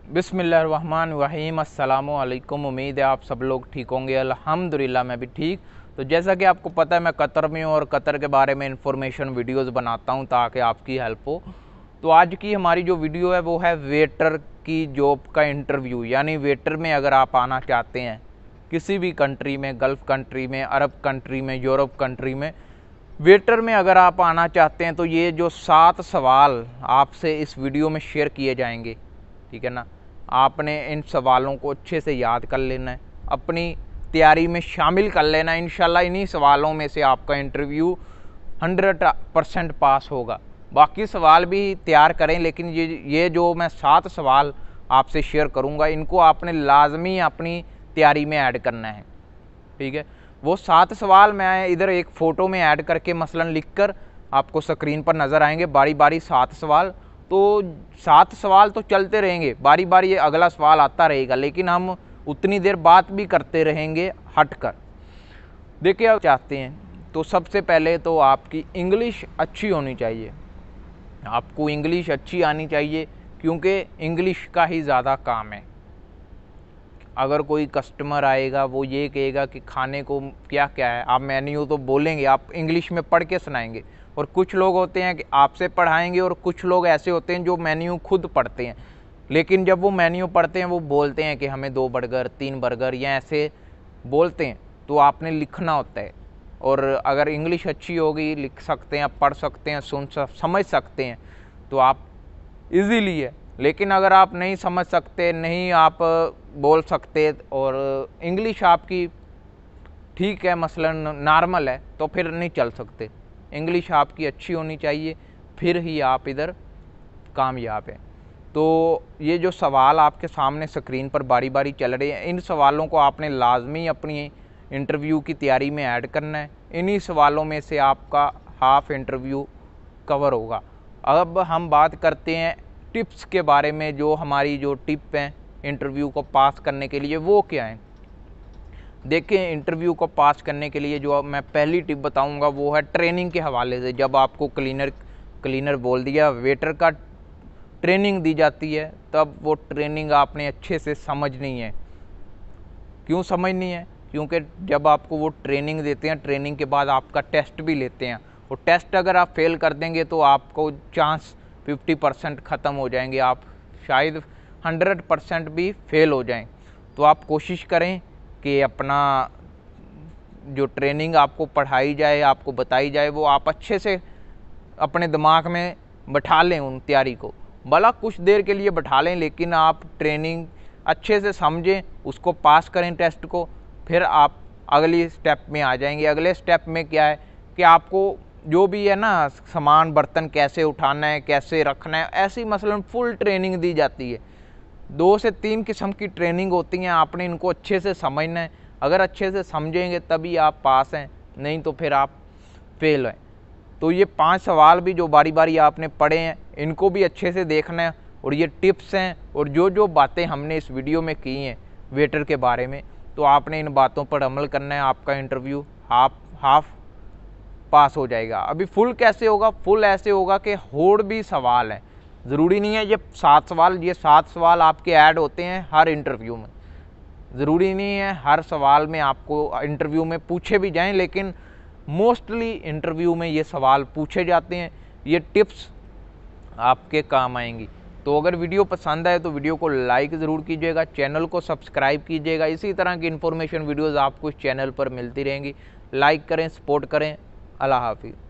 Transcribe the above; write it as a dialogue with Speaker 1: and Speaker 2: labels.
Speaker 1: बिस्मिल्लाहिर्रहमानिर्रहीम। अस्सलामु अलैकुम। उम्मीद है आप सब लोग ठीक होंगे। अल्हम्दुलिल्लाह मैं भी ठीक। तो जैसा कि आपको पता है मैं कतर में हूँ और कतर के बारे में इंफॉर्मेशन वीडियोस बनाता हूँ ताकि आपकी हेल्प हो। तो आज की हमारी जो वीडियो है वो है वेटर की जॉब का इंटरव्यू। यानी वेटर में अगर आप आना चाहते हैं किसी भी कंट्री में, गल्फ़ कंट्री में, अरब कंट्री में, यूरोप कंट्री में, वेटर में अगर आप आना चाहते हैं तो ये जो 7 सवाल आपसे इस वीडियो में शेयर किए जाएंगे, ठीक है ना, आपने इन सवालों को अच्छे से याद कर लेना है, अपनी तैयारी में शामिल कर लेना है। इंशाल्लाह इन्हीं सवालों में से आपका इंटरव्यू 100% पास होगा। बाकी सवाल भी तैयार करें, लेकिन ये जो मैं 7 सवाल आपसे शेयर करूंगा इनको आपने लाजमी अपनी तैयारी में ऐड करना है, ठीक है। वो 7 सवाल मैं इधर एक फ़ोटो में ऐड करके मसलन लिखकर आपको स्क्रीन पर नज़र आएंगे, बारी बारी 7 सवाल। तो 7 सवाल तो चलते रहेंगे, बारी बारी ये अगला सवाल आता रहेगा, लेकिन हम उतनी देर बात भी करते रहेंगे हट कर। देखिए आप चाहते हैं तो सबसे पहले तो आपकी इंग्लिश अच्छी होनी चाहिए। आपको इंग्लिश अच्छी आनी चाहिए क्योंकि इंग्लिश का ही ज़्यादा काम है। अगर कोई कस्टमर आएगा वो ये कहेगा कि खाने को क्या क्या है, आप मेन्यू तो बोलेंगे, आप इंग्लिश में पढ़ के सुनाएंगे। और कुछ लोग होते हैं कि आपसे पढ़ाएंगे और कुछ लोग ऐसे होते हैं जो मेन्यू खुद पढ़ते हैं, लेकिन जब वो मेन्यू पढ़ते हैं वो बोलते हैं कि हमें 2 बर्गर 3 बर्गर या ऐसे बोलते हैं। तो आपने लिखना होता है, और अगर इंग्लिश अच्छी होगी, लिख सकते हैं, पढ़ सकते हैं, समझ सकते हैं तो आप इजीली है। लेकिन अगर आप नहीं समझ सकते, नहीं आप बोल सकते और इंग्लिश आपकी ठीक है मसलन नॉर्मल है, तो फिर नहीं चल सकते। इंग्लिश आपकी अच्छी होनी चाहिए, फिर ही आप इधर कामयाब हैं। तो ये जो सवाल आपके सामने स्क्रीन पर बारी बारी चल रहे हैं, इन सवालों को आपने लाजमी अपनी इंटरव्यू की तैयारी में ऐड करना है। इन्हीं सवालों में से आपका हाफ इंटरव्यू कवर होगा। अब हम बात करते हैं टिप्स के बारे में। जो हमारी जो टिप हैं इंटरव्यू को पास करने के लिए वो क्या है। देखिए, इंटरव्यू को पास करने के लिए जो मैं पहली टिप बताऊंगा वो है ट्रेनिंग के हवाले से। जब आपको क्लीनर बोल दिया, वेटर का ट्रेनिंग दी जाती है, तब वो ट्रेनिंग आपने अच्छे से समझनी है। क्यों समझनी है? क्योंकि जब आपको वो ट्रेनिंग देते हैं, ट्रेनिंग के बाद आपका टेस्ट भी लेते हैं, और टेस्ट अगर आप फेल कर देंगे तो आपको चांस 50% ख़त्म हो जाएंगे, आप शायद 100% भी फेल हो जाएं। तो आप कोशिश करें कि अपना जो ट्रेनिंग आपको पढ़ाई जाए, आपको बताई जाए, वो आप अच्छे से अपने दिमाग में बैठा लें। उन तैयारी को भला कुछ देर के लिए बैठा लें, लेकिन आप ट्रेनिंग अच्छे से समझें, उसको पास करें टेस्ट को, फिर आप अगली स्टेप में आ जाएंगे। अगले स्टेप में क्या है कि आपको जो भी है ना, सामान बर्तन कैसे उठाना है, कैसे रखना है, ऐसी मसलन फुल ट्रेनिंग दी जाती है। 2 से 3 किस्म की ट्रेनिंग होती हैं, आपने इनको अच्छे से समझना है। अगर अच्छे से समझेंगे तभी आप पास हैं, नहीं तो फिर आप फेल हैं। तो ये 5 सवाल भी जो बारी बारी आपने पढ़े हैं इनको भी अच्छे से देखना है, और ये टिप्स हैं और जो जो बातें हमने इस वीडियो में की हैं वेटर के बारे में, तो आपने इन बातों पर अमल करना है। आपका इंटरव्यू हाफ पास हो जाएगा। अभी फुल कैसे होगा? फुल ऐसे होगा कि और भी सवाल हैं, ज़रूरी नहीं है ये 7 सवाल, ये 7 सवाल आपके ऐड होते हैं हर इंटरव्यू में। ज़रूरी नहीं है हर सवाल में आपको इंटरव्यू में पूछे भी जाएं, लेकिन मोस्टली इंटरव्यू में ये सवाल पूछे जाते हैं। ये टिप्स आपके काम आएंगी। तो अगर वीडियो पसंद आए तो वीडियो को लाइक ज़रूर कीजिएगा, चैनल को सब्सक्राइब कीजिएगा। इसी तरह की इन्फॉर्मेशन वीडियोज़ आपको इस चैनल पर मिलती रहेंगी। लाइक करें, सपोर्ट करें। अल्लाह हाफिज़।